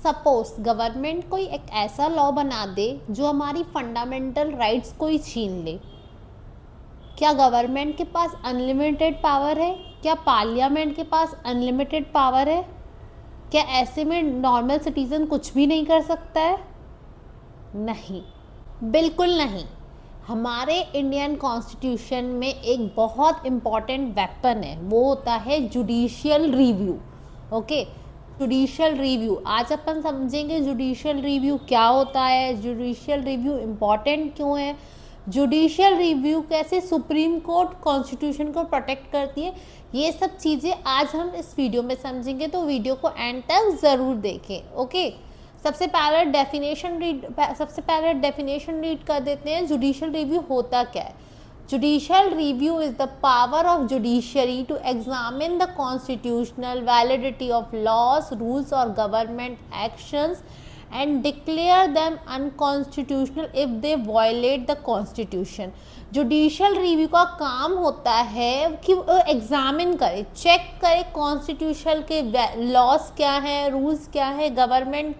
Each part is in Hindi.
सपोज गवर्नमेंट कोई एक ऐसा लॉ बना दे जो हमारी फंडामेंटल राइट्स को ही छीन ले, क्या गवर्नमेंट के पास अनलिमिटेड पावर है? क्या पार्लियामेंट के पास अनलिमिटेड पावर है? क्या ऐसे में नॉर्मल सिटीजन कुछ भी नहीं कर सकता है? नहीं, बिल्कुल नहीं। हमारे इंडियन कॉन्स्टिट्यूशन में एक बहुत इम्पॉर्टेंट वेपन है, वो होता है judicial review. Okay, judicial review आज अपन समझेंगे जुडिशियल रिव्यू क्या होता है, जुडिशियल रिव्यू इम्पॉर्टेंट क्यों है, जुडिशियल रिव्यू कैसे सुप्रीम कोर्ट कॉन्स्टिट्यूशन को प्रोटेक्ट करती है, ये सब चीज़ें आज हम इस वीडियो में समझेंगे, तो वीडियो को एंड तक ज़रूर देखें। ओके, सबसे पहले डेफिनेशन रीड कर देते हैं। जुडिशियल रिव्यू होता क्या है? Judicial review is the power of judiciary to examine the constitutional validity of laws, rules और government actions and declare them unconstitutional if they violate the constitution। Judicial review का काम होता है कि वो एग्जामिन करे, चेक करे कॉन्स्टिट्यूशन के लॉज क्या है, रूल्स क्या है, गवर्नमेंट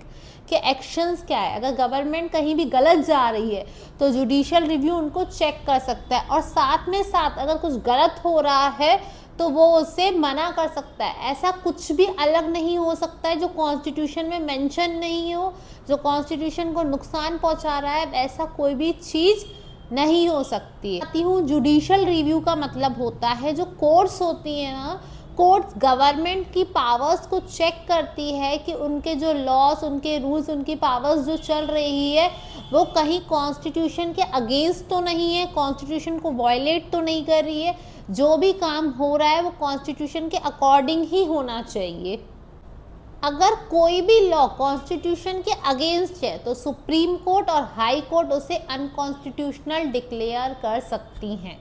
के एक्शंस क्या है। अगर गवर्नमेंट कहीं भी गलत जा रही है तो जुडिशियल रिव्यू उनको चेक कर सकता है, और साथ में साथ अगर कुछ गलत हो रहा है तो वो उससे मना कर सकता है। ऐसा कुछ भी अलग नहीं हो सकता है जो कॉन्स्टिट्यूशन में मेंशन नहीं हो, जो कॉन्स्टिट्यूशन को नुकसान पहुंचा रहा है, ऐसा कोई भी चीज़ नहीं हो सकती है। जुडिशियल रिव्यू का मतलब होता है जो कोर्ट्स होती हैं ना, कोर्ट्स गवर्नमेंट की पावर्स को चेक करती है कि उनके जो लॉस, उनके रूल्स, उनकी पावर्स जो चल रही है वो कहीं कॉन्स्टिट्यूशन के अगेंस्ट तो नहीं है, कॉन्स्टिट्यूशन को वायलेट तो नहीं कर रही है, जो भी काम हो रहा है वो कॉन्स्टिट्यूशन के अकॉर्डिंग ही होना चाहिए। अगर कोई भी लॉ कॉन्स्टिट्यूशन के अगेंस्ट है तो सुप्रीम कोर्ट और हाई कोर्ट उसे अनकॉन्स्टिट्यूशनल डिक्लेयर कर सकती हैं।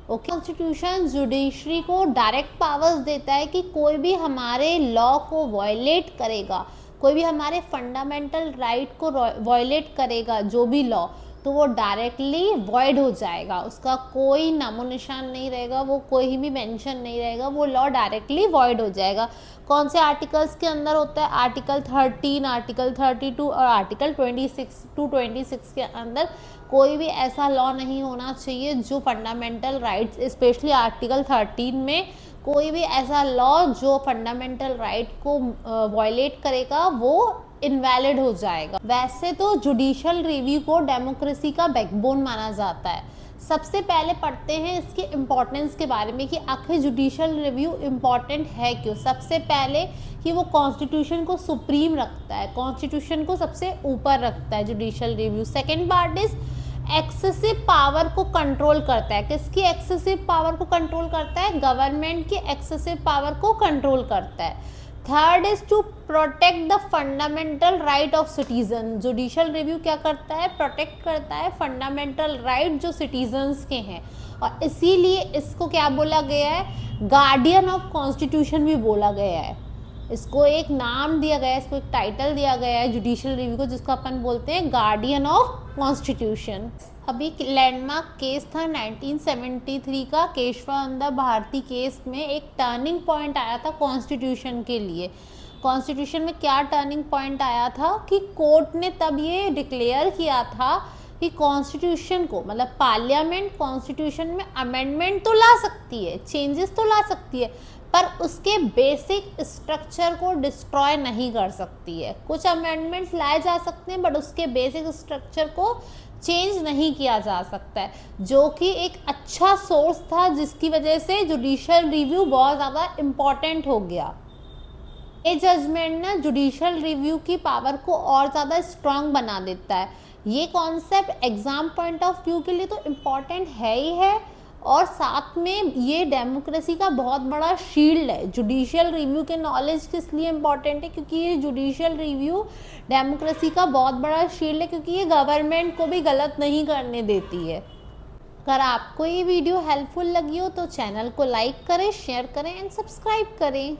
ओके, कॉन्स्टिट्यूशन जुडिशरी को डायरेक्ट पावर्स देता है कि कोई भी हमारे लॉ को वायलेट करेगा, कोई भी हमारे फंडामेंटल राइट को वायलेट करेगा, जो भी लॉ, तो वो डायरेक्टली वॉइड हो जाएगा, उसका कोई नामो निशान नहीं रहेगा, वो कोई भी मेंशन नहीं रहेगा, वो लॉ डायरेक्टली वॉइड हो जाएगा। कौन से आर्टिकल्स के अंदर होता है? आर्टिकल 13, आर्टिकल 32 और आर्टिकल 26 के अंदर कोई भी ऐसा लॉ नहीं होना चाहिए जो फंडामेंटल राइट्स, स्पेशली आर्टिकल 13 में कोई भी ऐसा लॉ जो फंडामेंटल राइट को वायलेट करेगा वो इनवैलिड हो जाएगा। वैसे तो जुडिशियल रिव्यू को डेमोक्रेसी का बैकबोन माना जाता है। सबसे पहले पढ़ते हैं इसके इम्पोर्टेंस के बारे में कि आखिर जुडिशियल रिव्यू इम्पॉर्टेंट है क्यों। सबसे पहले कि वो कॉन्स्टिट्यूशन को सुप्रीम रखता है, कॉन्स्टिट्यूशन को सबसे ऊपर रखता है judicial review. Second part is excessive power को कंट्रोल करता है। किसकी एक्सेसिव पावर को कंट्रोल करता है? गवर्नमेंट की एक्सेसिव पावर को कंट्रोल करता है। Third is to protect the fundamental right of citizen. Judicial review क्या करता है? प्रोटेक्ट करता है फंडामेंटल राइट जो सिटीजन्स के हैं, और इसीलिए इसको क्या बोला गया है? गार्डियन ऑफ कॉन्स्टिट्यूशन भी बोला गया है। इसको एक नाम दिया गया है, इसको एक टाइटल दिया गया है जुडिशियल रिव्यू को, जिसको अपन बोलते हैं गार्डियन ऑफ कॉन्स्टिट्यूशन। अभी लैंडमार्क केस था 1973 का, केशवानंद भारती केस में एक टर्निंग पॉइंट आया था कॉन्स्टिट्यूशन के लिए। कॉन्स्टिट्यूशन में क्या टर्निंग पॉइंट आया था कि कोर्ट ने तब ये डिक्लेयर किया था कि कॉन्स्टिट्यूशन को, मतलब पार्लियामेंट कॉन्स्टिट्यूशन में अमेंडमेंट तो ला सकती है, चेंजेस तो ला सकती है, पर उसके बेसिक स्ट्रक्चर को डिस्ट्रॉय नहीं कर सकती है। कुछ अमेंडमेंट्स लाए जा सकते हैं बट उसके बेसिक स्ट्रक्चर को चेंज नहीं किया जा सकता है, जो कि एक अच्छा सोर्स था जिसकी वजह से जुडिशियल रिव्यू बहुत ज़्यादा इम्पॉर्टेंट हो गया। ये जजमेंट ना जुडिशियल रिव्यू की पावर को और ज़्यादा स्ट्रांग बना देता है। ये concept exam point of view के लिए तो इम्पॉर्टेंट है ही है, और साथ में ये डेमोक्रेसी का बहुत बड़ा शील्ड है। जुडिशियल रिव्यू के नॉलेज किस लिए इम्पॉर्टेंट है? क्योंकि ये जुडिशियल रिव्यू डेमोक्रेसी का बहुत बड़ा शील्ड है, क्योंकि ये गवर्नमेंट को भी गलत नहीं करने देती है। अगर आपको ये वीडियो हेल्पफुल लगी हो तो चैनल को लाइक करें, शेयर करें एंड सब्सक्राइब करें।